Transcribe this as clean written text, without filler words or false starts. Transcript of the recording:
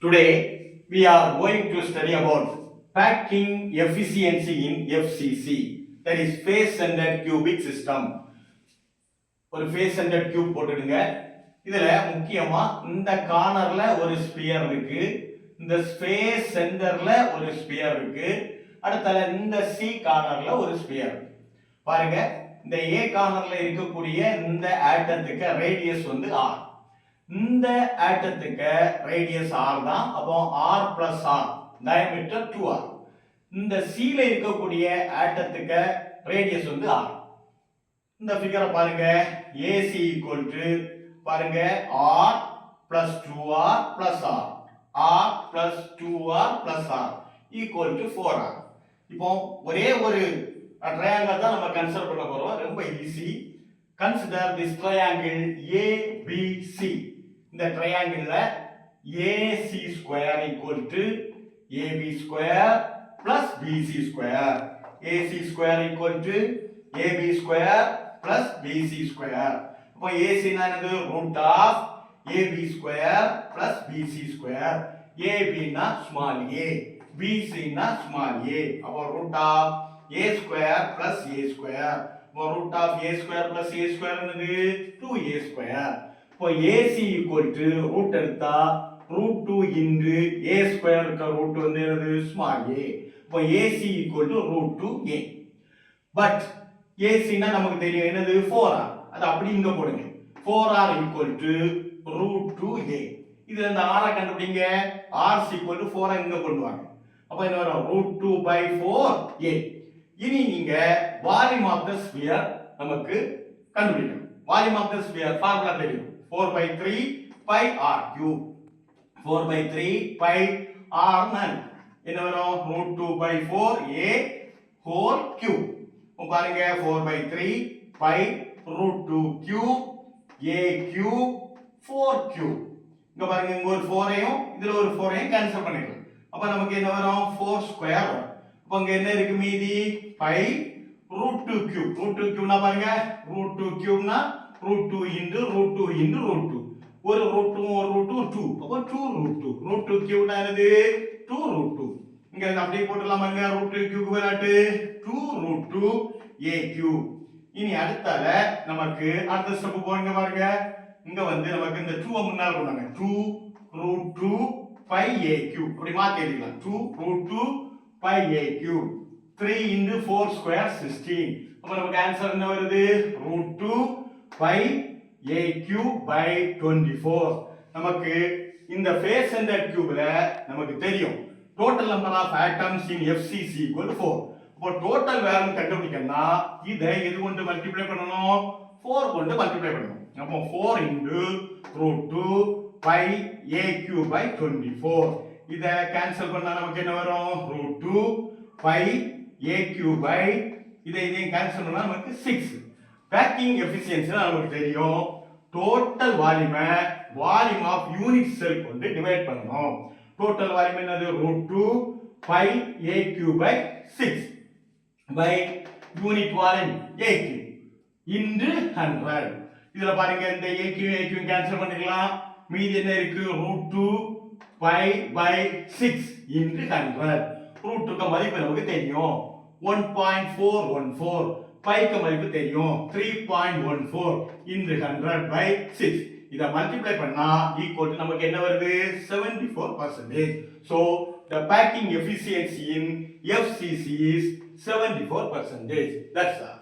Today we are going to study about packing efficiency in FCC, that is face centered cubic system. ஒரு face centered cube போட்டுடுங்க. இதுல முக்கியமா இந்த கார்னர்ல ஒரு ஸ்பியர் இருக்கு, இந்த ஸ்பேஸ் சென்டர்ல ஒரு ஸ்பியர் இருக்கு, அடுத்தல இந்த சி கார்னர்ல ஒரு ஸ்பியர். பாருங்க, இந்த ஏ கார்னர்ல இருக்கக்கூடிய இந்த ஆட்டத்துக்கு ரேடியஸ் வந்து r. இந்த ஆட்டத்துக்கு ரேடியஸ் r தான். அப்போ r plus r diameter 2r. இந்த c ல இருக்கக்கூடிய ஆட்டத்துக்கு ரேடியஸ் வந்து r. இந்த ஃபிகரை பாருங்க, AC equal to பாருங்க r plus 2r plus r, r plus 2r plus r equal to 4r. இப்போ ஒரே ஒரு ட்ரையாங்கிள் தான் நம்ம கன்சிடர் பண்ண போறோம். ரொம்ப easy. Consider this triangle ABC. இந்த ட்ரையாங்கிள்ல AC square equal to AB square plus BC square. AC square equal to AB square plus BC square. அப்போ AC னா என்னது? root of AB square plus BC square. AB னா small a, BC னா small a. அப்போ root of a square plus a square. அப்போ root of a square plus a square என்னது? 2a square. இப்போ AC equal to root எடுத்தா root 2 into a square க்கு root வந்து என்னது? small a. இப்போ AC equal to root 2a. But AC னா நமக்கு தெரியும் என்னது? 4r. அது அப்படி இங்க போடுங்க. 4r equal to root 2a. இதுல இந்த r கண்டுபிடிங்க. r equal to 4 இங்க கொண்டு வாங்க. அப்ப என்ன வரும்? root 2 by 4a. இனி நீங்க வால்யூம் ஆஃப் தி ஸ்பியர் நமக்கு கண்டுபிடிக்கணும். Volume of the sphere formula தெரியும். 4 by 3 pi r cube. 4 by 3 pi r நல் என்ன வரும்? root 2 by 4a whole cube. பாருங்க, 4 by 3 pi root 2 cube a cube 4 cube. இங்க பாருங்க, இங்க ஒரு 4 ஐயும் இதுல ஒரு 4 ஐயும் கேன்சல் பண்ணிடலாம். அப்ப நமக்கு என்ன வரும்? 4 ஸ்கொயர் வரும். அப்ப இங்க என்ன இருக்கு மீதி? pi root 2 cube. root 2 cube னா பாருங்க, root 2 cube னா root 2 into root 2 into root 2. ஒரு root 2 ஒரு root 2 2. அப்ப 2 root 2. root 2 cube னா என்னது? 2 root 2. இங்க அப்படியே போட்டுடலாம் பாருங்க, root 2 cube வரட்டு 2 root 2 a cube. இனி அடுத்தால நமக்கு அடுத்த ஸ்டெப் போங்க பாருங்க. இங்க வந்து நமக்கு இந்த 2 முன்னால கொண்டாங்க. 2 root 2 pi a cube. அப்படி மாத்தி எழுதிக்கலாம். 2 root 2 pi a cube. 3 into 4 square 16. அப்ப நமக்கு ஆன்சர் என்ன வருது? root 2 pi a cube by 24. நமக்கு இந்த face centered cubeல நமக்கு தெரியும் total number of atoms in FCC equal to 4. அப்போ total value கண்டுபிடிக்கணும்னா இதை எது கொண்டு மல்டிப்ளை பண்ணணும்? 4 கொண்டு மல்டிப்ளை பண்ணணும். அப்போ 4 into root 2 pi a cube by 24. இதை கேன்சல் பண்ணா நமக்கு என்ன வரும்? root 2 pi a cube by இதையும் கேன்சல் பண்ணா நமக்கு 6. பேக்கிங் எஃபிஷியன்சி நமக்கு தெரியும். டோட்டல் வால்யூமை வால்யூம் ஆஃப் யூனிட் செல் கொண்டு டிவைட் பண்ணணும். டோட்டல் வால்யூம் என்னது? root 2 pi a cube by 6 by unit volume a cube into 100. இதுல பாருங்க, இந்த a cube கேன்சல் பண்ணிக்கலாம். மீதி என்ன இருக்கு? root 2 pi by 6 into 100. root 2 க்கு மதிப்பு நமக்கு தெரியும் 1.414. pi க்கு மதிப்பு தெரியும் 3.14 into 100 by 6. இத மல்டிப்ளை பண்ணா ஈக்குவல் டு நமக்கு என்ன வருது? 74%. So the packing efficiency in FCC is 74%. That's all.